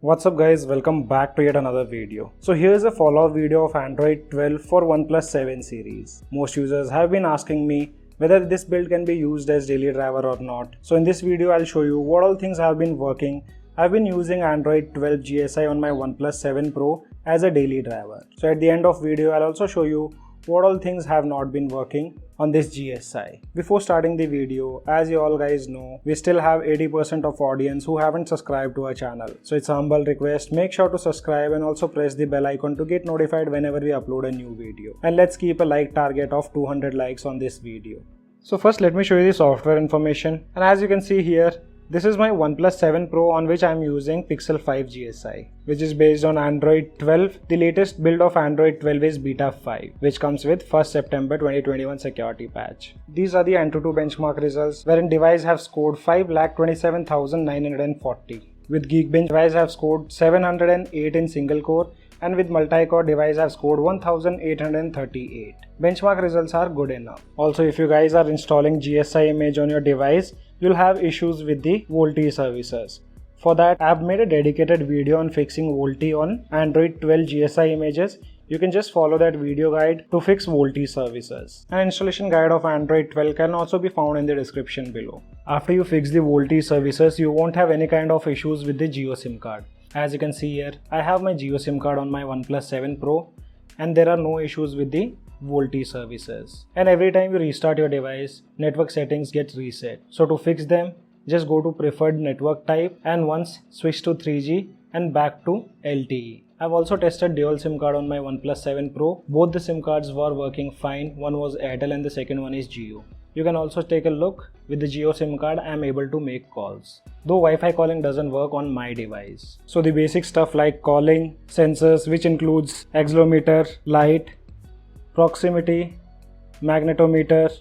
What's up guys, welcome back to yet another video. So here's a follow-up video of Android 12 for Oneplus 7 series. Most users have been asking me whether this build can be used as daily driver or not. So in this video I'll show you what all things have been working. I've been using Android 12 GSI on my Oneplus 7 Pro as a daily driver. So at the end of video I'll also show you what all things have not been working on this GSI. Before starting the video, as you all guys know, we still have 80% of audience who haven't subscribed to our channel. So it's a humble request, make sure to subscribe and also press the bell icon to get notified whenever we upload a new video. And let's keep a like target of 200 likes on this video. So first let me show you the software information, and as you can see here, this is my Oneplus 7 Pro on which I am using Pixel 5 GSI, which is based on Android 12. The latest build of Android 12 is Beta 5, which comes with 1st September 2021 security patch. These are the Antutu benchmark results, wherein device have scored 5,27,940. With Geekbench, device have scored 708 in single core, and with multi-core device have scored 1838. Benchmark results are good enough. Also, if you guys are installing GSI image on your device, you'll have issues with the VoLTE services. For that, I've made a dedicated video on fixing VoLTE on Android 12 GSI images. You can just follow that video guide to fix VoLTE services. An installation guide of Android 12 can also be found in the description below. After you fix the VoLTE services, you won't have any kind of issues with the Jio SIM card. As you can see here, I have my Jio SIM card on my Oneplus 7 Pro and there are no issues with the VoLTE services. And every time you restart your device, network settings get reset. So to fix them, just go to preferred network type and once switch to 3G and back to LTE. I've also tested dual SIM card on my Oneplus 7 Pro. Both the SIM cards were working fine. One was Airtel and the second one is Jio. You can also take a look. With the Jio SIM card, I am able to make calls. Though Wi-Fi calling doesn't work on my device. So the basic stuff like calling, sensors which includes accelerometer, light, proximity, magnetometer,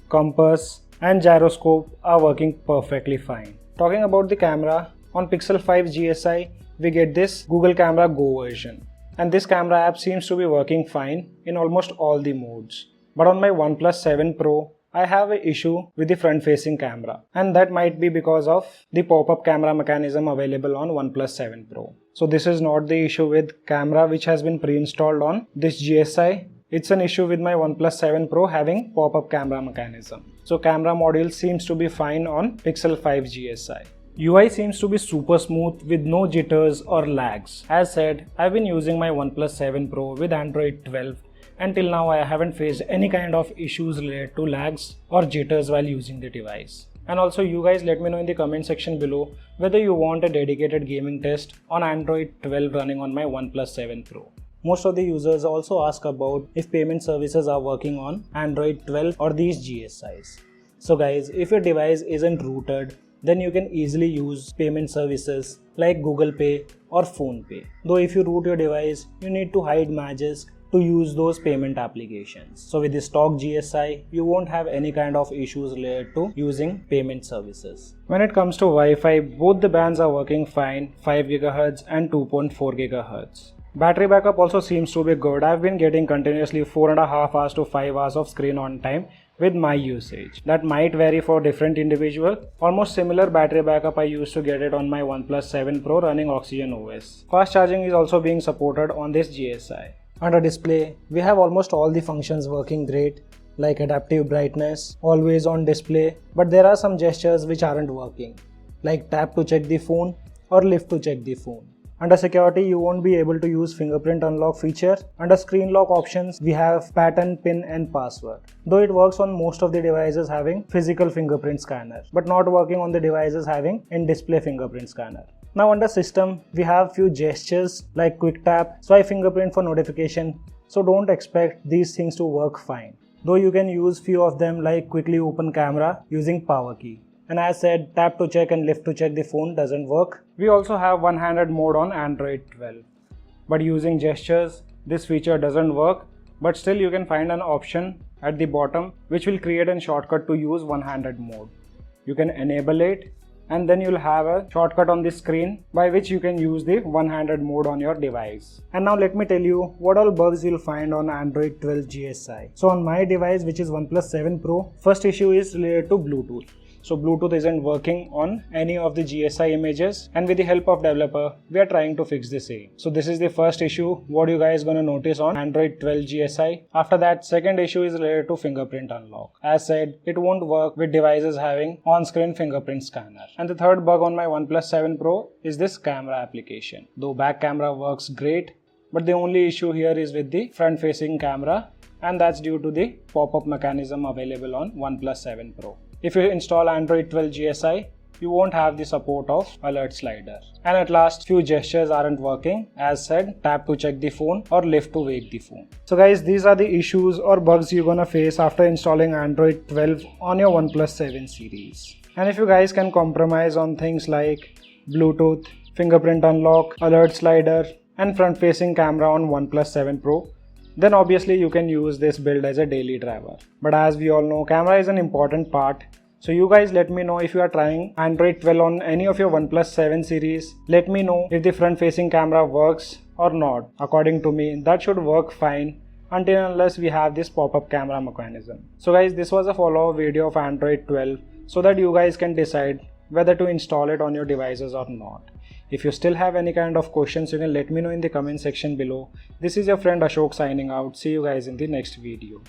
compass and gyroscope are working perfectly fine. Talking about the camera, on Pixel 5 GSI we get this Google Camera Go version. And this camera app seems to be working fine in almost all the modes. But on my Oneplus 7 Pro, I have an issue with the front-facing camera, and that might be because of the pop-up camera mechanism available on Oneplus 7 Pro. So this is not the issue with camera which has been pre-installed on this GSI. It's an issue with my Oneplus 7 Pro having pop-up camera mechanism. So camera module seems to be fine on Pixel 5 GSI. UI seems to be super smooth with no jitters or lags. As said, I've been using my Oneplus 7 Pro with Android 12. Until now I haven't faced any kind of issues related to lags or jitters while using the device. And also you guys let me know in the comment section below whether you want a dedicated gaming test on Android 12 running on my Oneplus 7 Pro. Most of the users also ask about if payment services are working on Android 12 or these GSIs. So guys, if your device isn't rooted, then you can easily use payment services like Google Pay or PhonePe. Though if you root your device, you need to hide Magisk to use those payment applications. So with the stock GSI, you won't have any kind of issues related to using payment services. When it comes to Wi-Fi, both the bands are working fine, 5 GHz and 2.4 GHz. Battery backup also seems to be good. I've been getting continuously 4.5 hours to 5 hours of screen on time with my usage. That might vary for different individual. Almost similar battery backup I used to get it on my Oneplus 7 Pro running Oxygen OS. Fast charging is also being supported on this GSI. Under display, we have almost all the functions working great, like adaptive brightness, always on display, but there are some gestures which aren't working, like tap to check the phone or lift to check the phone. Under security, you won't be able to use fingerprint unlock feature. Under screen lock options, we have pattern, pin and password. Though it works on most of the devices having physical fingerprint scanner, but not working on the devices having in-display fingerprint scanner. Now under system, we have few gestures like quick tap, swipe fingerprint for notification. So don't expect these things to work fine. Though you can use few of them like quickly open camera using power key. And as said, tap to check and lift to check the phone doesn't work. We also have one-handed mode on Android 12. But using gestures, this feature doesn't work. But still you can find an option at the bottom which will create a shortcut to use one-handed mode. You can enable it and then you'll have a shortcut on the screen by which you can use the one-handed mode on your device. And now let me tell you what all bugs you'll find on Android 12 GSI. So on my device, which is Oneplus 7 Pro, first issue is related to Bluetooth. So Bluetooth isn't working on any of the GSI images, and with the help of developer, we are trying to fix the same. So this is the first issue what you guys gonna notice on Android 12 GSI. After that, second issue is related to fingerprint unlock. As said, it won't work with devices having on-screen fingerprint scanner. And the third bug on my OnePlus 7 Pro is this camera application. Though back camera works great, but the only issue here is with the front-facing camera, and that's due to the pop-up mechanism available on OnePlus 7 Pro. If you install Android 12 GSI, you won't have the support of alert slider. And at last, few gestures aren't working. As said, tap to check the phone or lift to wake the phone. So guys, these are the issues or bugs you're gonna face after installing Android 12 on your OnePlus 7 series. And if you guys can compromise on things like Bluetooth, fingerprint unlock, alert slider, and front-facing camera on OnePlus 7 Pro, then obviously you can use this build as a daily driver. But as we all know, camera is an important part. So you guys let me know if you are trying Android 12 on any of your OnePlus 7 series. Let me know if the front-facing camera works or not. According to me, that should work fine until unless we have this pop-up camera mechanism. So guys, this was a follow-up video of Android 12 so that you guys can decide whether to install it on your devices or not. If you still have any kind of questions, you can let me know in the comment section below. This is your friend Ashok signing out. See you guys in the next video.